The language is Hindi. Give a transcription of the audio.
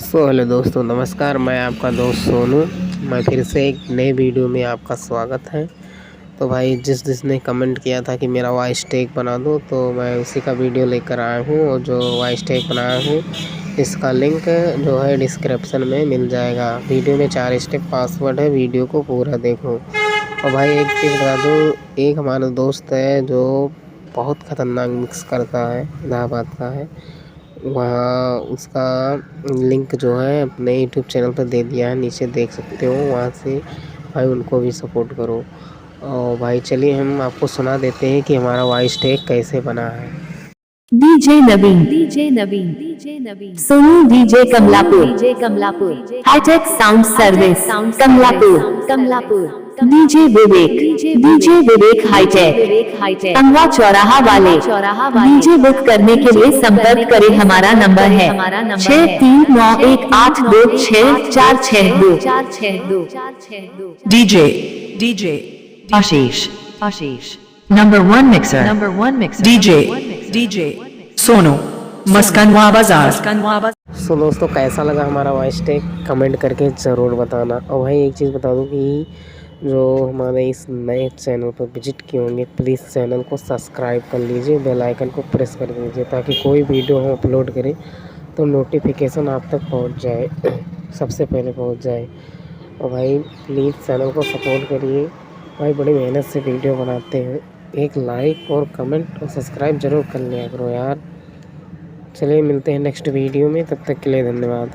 हेलो दोस्तों, नमस्कार। मैं आपका दोस्त सोनू। मैं फिर से एक नए वीडियो में आपका स्वागत है। तो भाई जिसने कमेंट किया था कि मेरा वॉइस टैग बना दो, तो मैं उसी का वीडियो लेकर आया हूँ। और जो वॉइस टैग बनाया हूँ इसका लिंक जो है डिस्क्रिप्शन में मिल जाएगा। वीडियो में 4 स्टेप पासवर्ड है, वीडियो को पूरा देखो। और भाई एक चीज़ बता दूँ, एक हमारा दोस्त है जो बहुत ख़तरनाक मिक्स करता है, इलाहाबाद का है। वहाँ उसका लिंक जो है अपने यूट्यूब चैनल पर दे दिया है, नीचे देख सकते हो। वहाँ से भाई उनको भी सपोर्ट करो। और भाई चलिए हम आपको सुना देते हैं कि हमारा वॉइस टैग कैसे बना है। DJ Naveen Sonu DJ Kamalapur hi tech sound service Kamalapur DJ Vivek hi tech Kangwa चौराहा वाले डीजे बुक करने के लिए संपर्क करें। हमारा नंबर है 6391164662। DJ Ashish number 1 mixer DJ Sonu मस्कनवा बाजार। सो दोस्तों, कैसा लगा हमारा वॉइस टैग कमेंट करके ज़रूर बताना। और भाई एक चीज़ बता दूं कि जो हमारे इस नए चैनल पर विजिट किए होंगे, प्लीज़ चैनल को सब्सक्राइब कर लीजिए, बेल आइकन को प्रेस कर दीजिए, ताकि कोई वीडियो हम अपलोड करें तो नोटिफिकेशन आप तक पहुंच जाए, सबसे पहले पहुंच जाए। और भाई प्लीज़ चैनल को सपोर्ट करिए। भाई बड़ी मेहनत से वीडियो बनाते हैं। एक लाइक और कमेंट और सब्सक्राइब ज़रूर कर लिया करो यार। चलिए मिलते हैं नेक्स्ट वीडियो में, तब तक के लिए धन्यवाद।